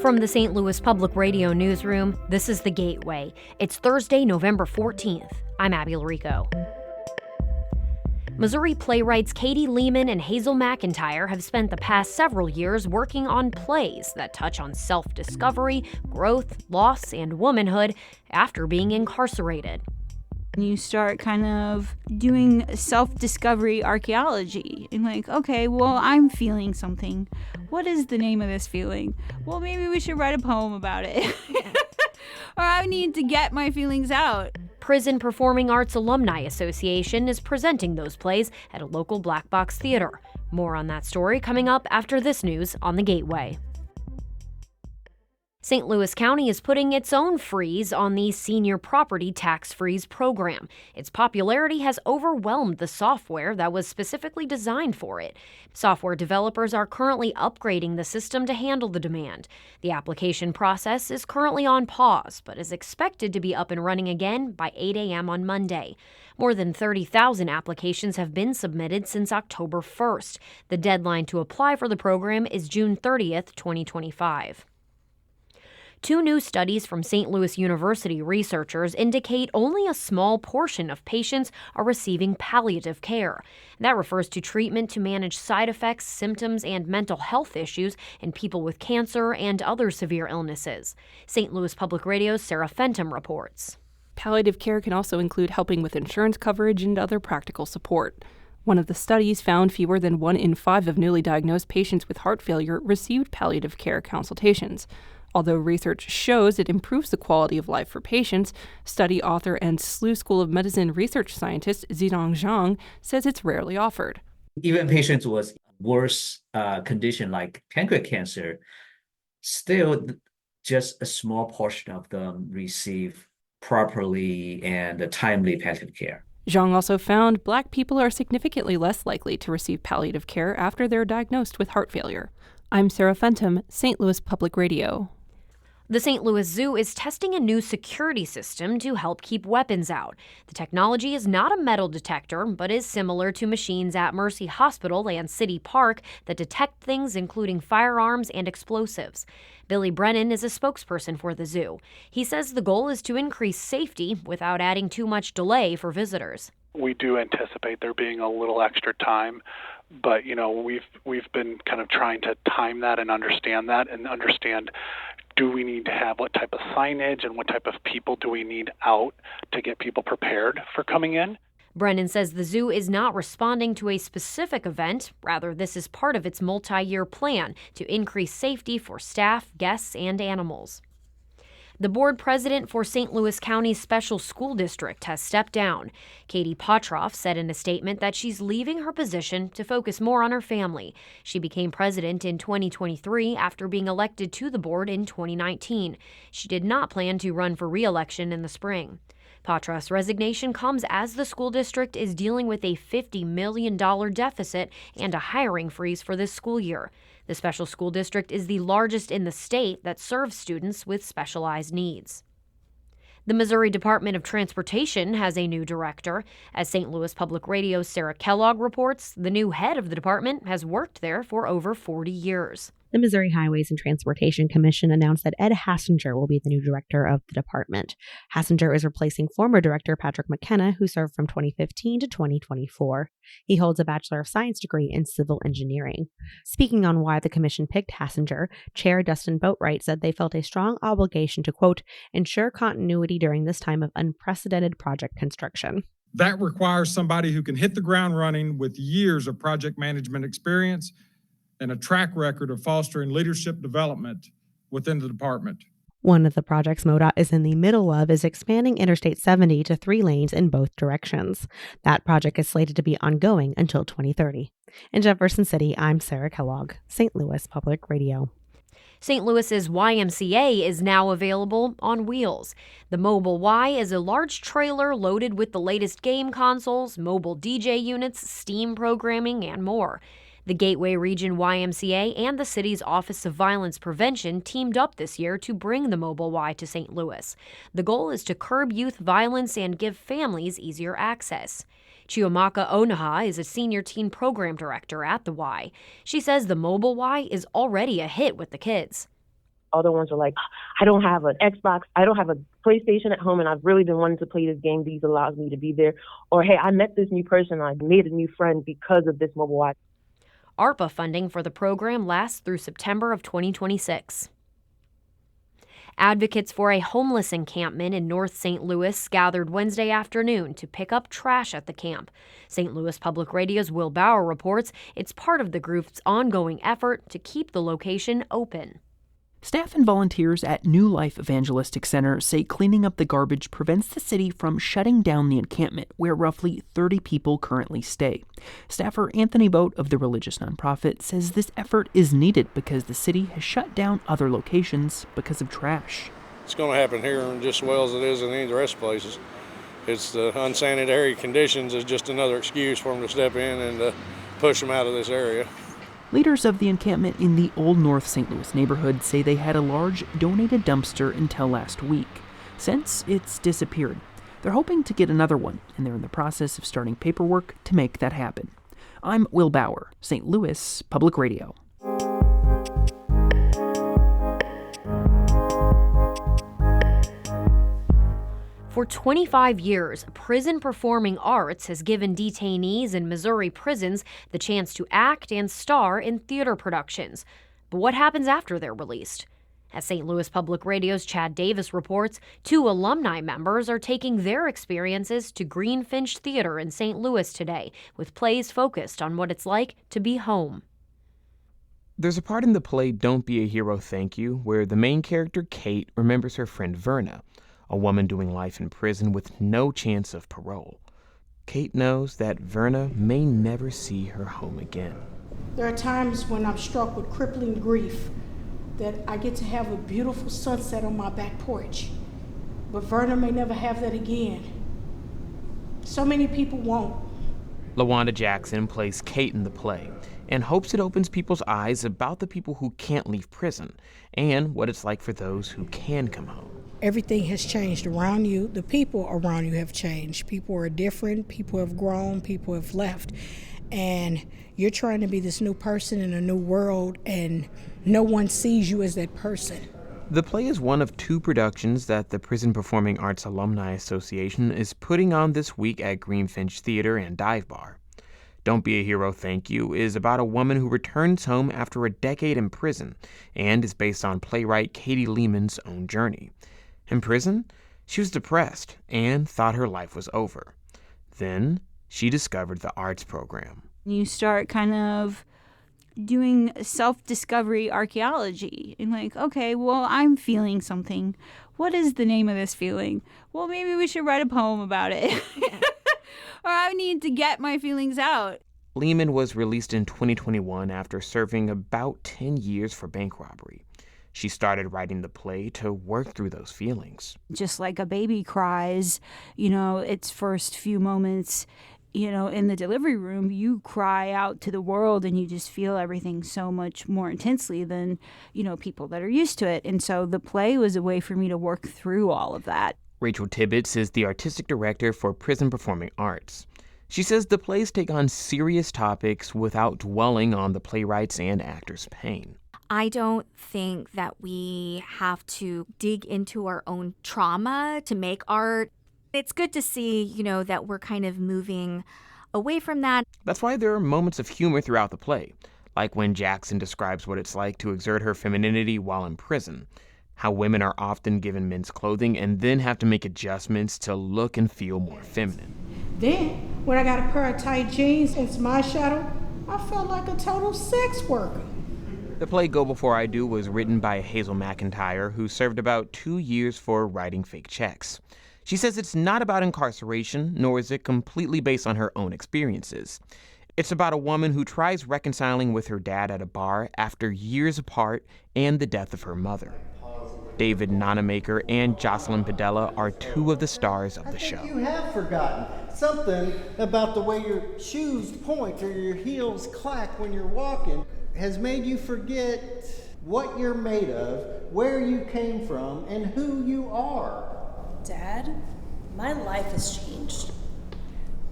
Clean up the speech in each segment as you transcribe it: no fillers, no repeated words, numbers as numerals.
From the St. Louis Public Radio newsroom, this is The Gateway. It's Thursday, November 14th. I'm Abby Larico. Missouri playwrights Katie Lehman and Hazel McIntyre have spent the past several years working on plays that touch on self-discovery, growth, loss, and womanhood after being incarcerated. You start kind of doing self-discovery archaeology and okay, well, I'm feeling something. What is the name of this feeling? Well, maybe we should write a poem about it. Or I need to get my feelings out. Prison Performing Arts Alumni Association is presenting those plays at a local black box theater. More on that story coming up after this news on The Gateway. St. Louis County is putting its own freeze on the Senior Property Tax Freeze program. Its popularity has overwhelmed the software that was specifically designed for it. Software developers are currently upgrading the system to handle the demand. The application process is currently on pause, but is expected to be up and running again by 8 a.m. on Monday. More than 30,000 applications have been submitted since October 1st. The deadline to apply for the program is June 30th, 2025. Two new studies from St. Louis University researchers indicate only a small portion of patients are receiving palliative care. That refers to treatment to manage side effects, symptoms, and mental health issues in people with cancer and other severe illnesses. St. Louis Public Radio's Sarah Fenton reports. Palliative care can also include helping with insurance coverage and other practical support. One of the studies found fewer than 1 in 5 of newly diagnosed patients with heart failure received palliative care consultations. Although research shows it improves the quality of life for patients, study author and SLU School of Medicine research scientist Zidong Zhang says it's rarely offered. Even patients with worse condition like pancreatic cancer, still just a small portion of them receive properly and timely palliative care. Zhang also found Black people are significantly less likely to receive palliative care after they're diagnosed with heart failure. I'm Sarah Fenton, St. Louis Public Radio. The St. Louis Zoo is testing a new security system to help keep weapons out. The technology is not a metal detector, but is similar to machines at Mercy Hospital and City Park that detect things including firearms and explosives. Billy Brennan is a spokesperson for the zoo. He says the goal is to increase safety without adding too much delay for visitors. We do anticipate there being a little extra time, but we've been kind of trying to time that and understand do we need to have what type of signage and what type of people do we need out to get people prepared for coming in? Brennan says the zoo is not responding to a specific event. Rather, this is part of its multi-year plan to increase safety for staff, guests, and animals. The board president for St. Louis County's Special School District has stepped down. Katie Potroff said in a statement that she's leaving her position to focus more on her family. She became president in 2023 after being elected to the board in 2019. She did not plan to run for re-election in the spring. Potroff's resignation comes as the school district is dealing with a $50 million deficit and a hiring freeze for this school year. The special school district is the largest in the state that serves students with specialized needs. The Missouri Department of Transportation has a new director. As St. Louis Public Radio's Sarah Kellogg reports, the new head of the department has worked there for over 40 years. The Missouri Highways and Transportation Commission announced that Ed Hassinger will be the new director of the department. Hassinger is replacing former director Patrick McKenna, who served from 2015 to 2024. He holds a Bachelor of Science degree in civil engineering. Speaking on why the commission picked Hassinger, Chair Dustin Boatwright said they felt a strong obligation to, quote, ensure continuity during this time of unprecedented project construction. That requires somebody who can hit the ground running with years of project management experience and a track record of fostering leadership development within the department. One of the projects MoDOT is in the middle of is expanding Interstate 70 to 3 lanes in both directions. That project is slated to be ongoing until 2030. In Jefferson City, I'm Sarah Kellogg, St. Louis Public Radio. St. Louis's YMCA is now available on wheels. The Mobile Y is a large trailer loaded with the latest game consoles, mobile DJ units, STEAM programming, and more. The Gateway Region YMCA and the city's Office of Violence Prevention teamed up this year to bring the Mobile Y to St. Louis. The goal is to curb youth violence and give families easier access. Chiomaka Onaha is a senior teen program director at the Y. She says the Mobile Y is already a hit with the kids. Other ones are like, I don't have an Xbox, I don't have a PlayStation at home, and I've really been wanting to play this game. These allows me to be there. Or, hey, I met this new person, I made a new friend because of this mobile watch. ARPA funding for the program lasts through September of 2026. Advocates for a homeless encampment in North St. Louis gathered Wednesday afternoon to pick up trash at the camp. St. Louis Public Radio's Will Bauer reports it's part of the group's ongoing effort to keep the location open. Staff and volunteers at New Life Evangelistic Center say cleaning up the garbage prevents the city from shutting down the encampment, where roughly 30 people currently stay. Staffer Anthony Boat of the religious nonprofit says this effort is needed because the city has shut down other locations because of trash. It's going to happen here just as well as it is in any of the rest of the places. It's the unsanitary conditions is just another excuse for them to step in and push them out of this area. Leaders of the encampment in the Old North St. Louis neighborhood say they had a large donated dumpster until last week. Since it's disappeared, they're hoping to get another one, and they're in the process of starting paperwork to make that happen. I'm Will Bauer, St. Louis Public Radio. For 25 years, Prison Performing Arts has given detainees in Missouri prisons the chance to act and star in theater productions. But what happens after they're released? As St. Louis Public Radio's Chad Davis reports, 2 alumni members are taking their experiences to Greenfinch Theater in St. Louis today, with plays focused on what it's like to be home. There's a part in the play Don't Be a Hero, Thank You, where the main character, Kate, remembers her friend Verna, a woman doing life in prison with no chance of parole. Kate knows that Verna may never see her home again. There are times when I'm struck with crippling grief that I get to have a beautiful sunset on my back porch, but Verna may never have that again. So many people won't. LaWanda Jackson plays Kate in the play and hopes it opens people's eyes about the people who can't leave prison and what it's like for those who can come home. Everything has changed around you. The people around you have changed. People are different. People have grown. People have left. And you're trying to be this new person in a new world, and no one sees you as that person. The play is one of 2 productions that the Prison Performing Arts Alumni Association is putting on this week at Greenfinch Theater and Dive Bar. Don't Be a Hero, Thank You is about a woman who returns home after a decade in prison and is based on playwright Katie Lehman's own journey. In prison, she was depressed and thought her life was over. Then she discovered the arts program. You start kind of doing self-discovery archaeology and like, okay, well, I'm feeling something. What is the name of this feeling? Well, maybe we should write a poem about it. Or I need to get my feelings out. Lehman was released in 2021 after serving about 10 years for bank robbery. She started writing the play to work through those feelings. Just like a baby cries, its first few moments, in the delivery room, you cry out to the world and you just feel everything so much more intensely than, people that are used to it. And so the play was a way for me to work through all of that. Rachel Tibbetts is the artistic director for Prison Performing Arts. She says the plays take on serious topics without dwelling on the playwrights' and actors' pain. I don't think that we have to dig into our own trauma to make art. It's good to see, that we're kind of moving away from that. That's why there are moments of humor throughout the play, like when Jackson describes what it's like to exert her femininity while in prison, how women are often given men's clothing and then have to make adjustments to look and feel more feminine. Then, when I got a pair of tight jeans and some eyeshadow, I felt like a total sex worker. The play Go Before I Do was written by Hazel McIntyre, who served about 2 years for writing fake checks. She says it's not about incarceration, nor is it completely based on her own experiences. It's about a woman who tries reconciling with her dad at a bar after years apart and the death of her mother. David Nonamaker and Jocelyn Padella are 2 of the stars of the show. You have forgotten something about the way your shoes point or your heels clack when you're walking has made you forget what you're made of, where you came from, and who you are. Dad, my life has changed.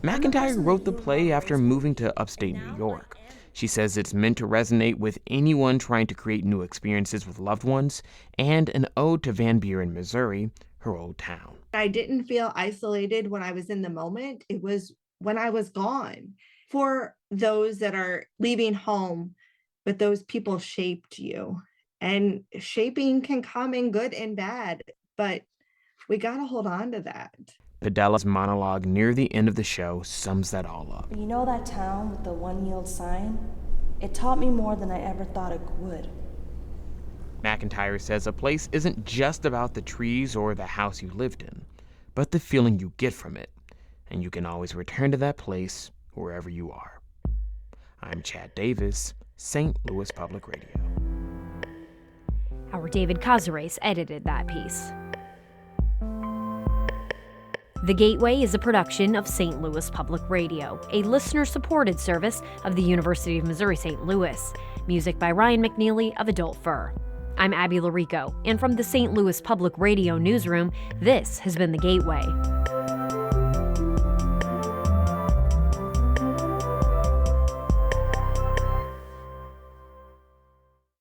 McIntyre wrote the play after moving to upstate New York. She says it's meant to resonate with anyone trying to create new experiences with loved ones, and an ode to Van Buren, Missouri, her old town. I didn't feel isolated when I was in the moment. It was when I was gone. For those that are leaving home, but those people shaped you. And shaping can come in good and bad, but we got to hold on to that. Padella's monologue near the end of the show sums that all up. You know that town with the one yield sign? It taught me more than I ever thought it would. McIntyre says a place isn't just about the trees or the house you lived in, but the feeling you get from it, and you can always return to that place wherever you are. I'm Chad Davis, St. Louis Public Radio. Our David Cazares edited that piece. The Gateway is a production of St. Louis Public Radio, a listener-supported service of the University of Missouri-St. Louis. Music by Ryan McNeely of Adult Fur. I'm Abby Larico, and from the St. Louis Public Radio newsroom, this has been The Gateway.